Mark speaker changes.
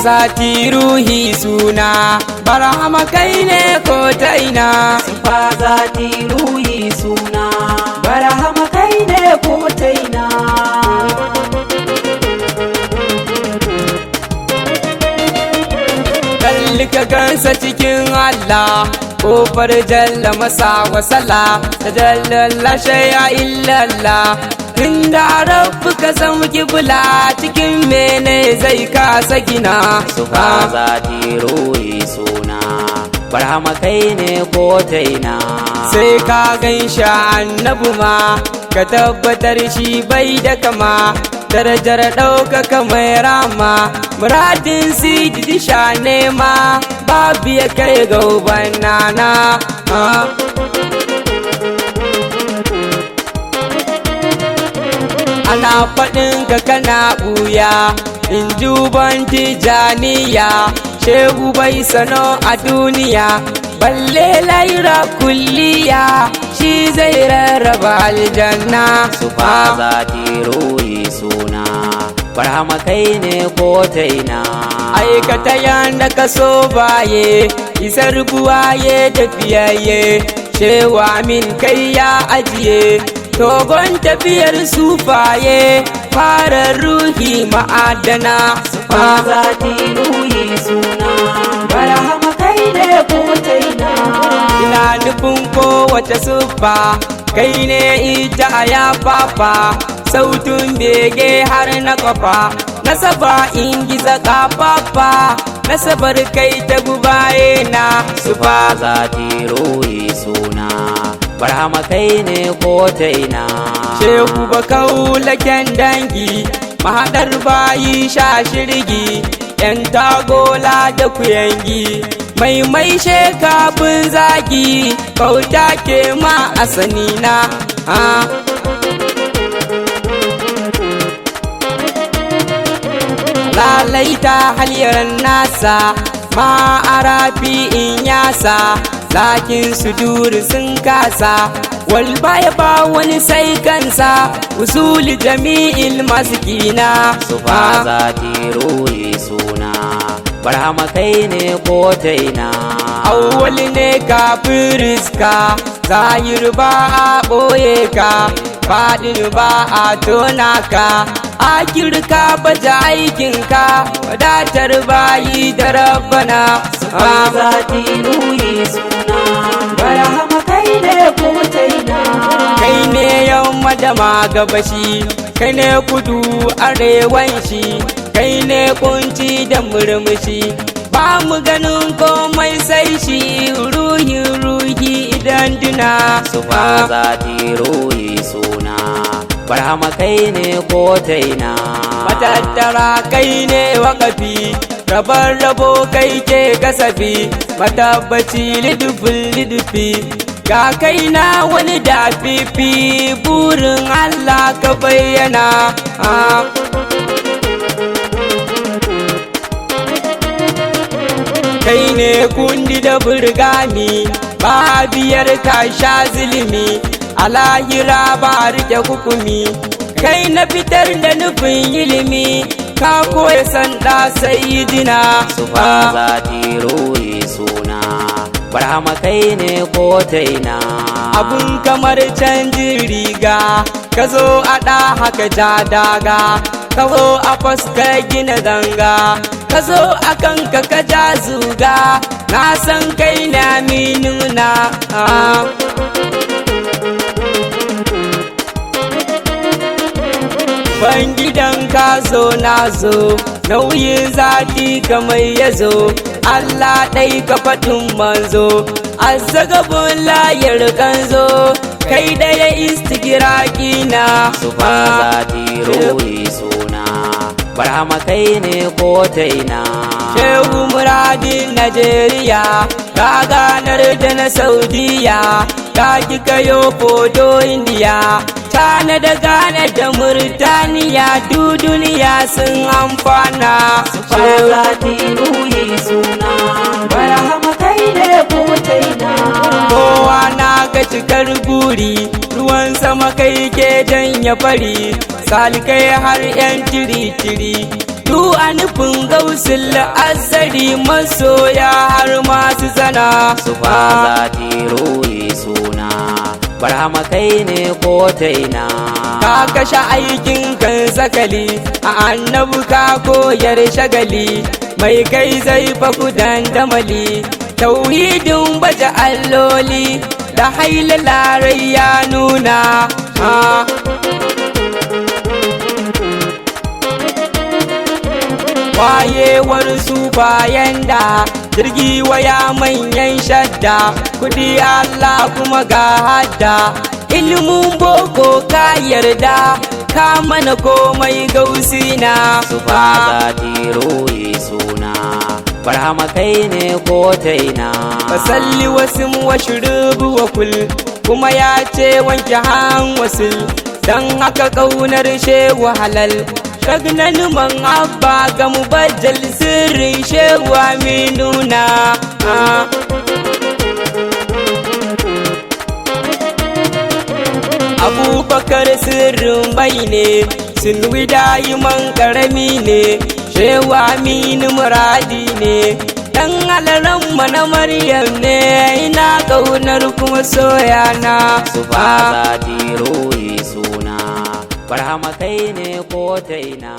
Speaker 1: zati ruhi suna barhama kai ne ko ta ina
Speaker 2: sifa zati ruhi suna barhama kai ne ko ta ina
Speaker 1: kalli ka gansa cikin Allah kofar jalla masa wasala ta jalla shay'a illallah inda rabbu ka san kibla cikin mene zai kasa gina
Speaker 2: sifa zati ruhi suna barhama kai ne ko ta ina
Speaker 1: sai ka ganshi annabi ma ka tabbatar shi bai da kama darajar ɗaukaka mai rama muradin sidi sha nema babu ya kai ga uban nana ana faɗin ka kana ɓuya in juban tijaniya shehu bai sano a duniya balle laira kulliya shi zai rarraba aljanna
Speaker 2: sifa zati ruhi suna barhama kai ne ko ta ina
Speaker 1: aikata yanda ka so baye isar buwaye tafiyaye shewa min kai ya ajiye togon tafiyar sufaye fara ruhi ma'adana
Speaker 2: sifa zati ruhi suna barhama kai ne ko ta ina
Speaker 1: ina nufin kowace siffa kai ne ita a ya fafa sautin bege har na kafa nasaba in giza kafafa nasabar kai ta gubaye na
Speaker 2: sifa zati ruhi suna barhama kai ne ko ta ina
Speaker 1: shehu ba kaulaken dangi mahaɗar bayi sha shirgi yan tagola da kuyangi mai shekafin zagi kauta ke ma a sanina lalaita haliyar nasa ma'arafi in yasa lakin sudur sun kasa walbaya ba wani sai kansa usuli jami'il maskina
Speaker 2: sifa zati ruhi suna barhama kai ne ko ta ina
Speaker 1: awwal ne kafin riska zahir ba a ɓoye ka faɗin ba a tona ka akir ka baje aikinka wadatar bayi da rabbana
Speaker 2: sifa zati ruhi suna barhama kai ne ko ta ina
Speaker 1: kai ne yamma da magabashi kai ne kudu arewan shi kai ne kunci da murmushi ba mu ganin komai sai shi ruhi idan duna
Speaker 2: sifa zati ruhi suna barhama kai ne ko ta ina
Speaker 1: matattara kai ne wakafi rabar rabo kai ke kasafi matabbaci lidufi ga kai na wani dafifi burin Allah ka bayyana kai ne kundi da burgami ba biyar ka sha zulumi a lahira ba rike hukumi kai na fitar da nufin ilimi ka koya sanda sayidina
Speaker 2: sifa zati ruhi suna barhama kai ne ko ta ina
Speaker 1: abun kamar canjin riga ka zo a ɗa haka ja daga ka zo a fuska gina zanga ka zo a kanka ka ja zuga na san kai na minuna Bangidan ka zo na zo nauyin zati kamar ya zo Allah ɗai ka faɗin manzo azzagabun layar kanzo kai ɗaya istigiraki na
Speaker 2: sifa zati ruhi suna barhama kai ne ko ta ina
Speaker 1: shehu muradin Najeriya ka ganar da na Saudiya ka ki kayo foto Indiya Tana da Ghana da Murtaniya duniya sun amfana
Speaker 2: sifa zati ruhi suna barhama kai ne ko ta ina
Speaker 1: kowa na ga cikar buri ruwan sama kai ke janya fari salikai har yan tiri-tiri du a nufin gausul azari masoya har masu zana
Speaker 2: su ba zati ruhi suna barhama kai ne ko ta ina
Speaker 1: ka kashe aikin kan sakali a annabu ka koyar shagali mai kai zai faku dandamali tauhidin baje alloli da hailalarai ya nuna wayewar su bayan da jirgi waya manyan shadda kudi Allah kuma ga hadda ilimin boko ka yarda ka mana komai gausina
Speaker 2: su ba zati ruhi suna barhama kai ne ko ta ina
Speaker 1: fasalli wasu wa shurubu wa kul kuma ya ce wanke han wasul dan haka kaunar shehu halal shagnan man abba ga mubajjal sirrin shehu aminuna abubakar sirrin bai ne sulwi dayiman karami ne shehu aminu muradi ne dan alaran mana maryam ne ina kaunar kuma soyana
Speaker 2: su ba zati ruhi suna barhama kai ne ko ta ina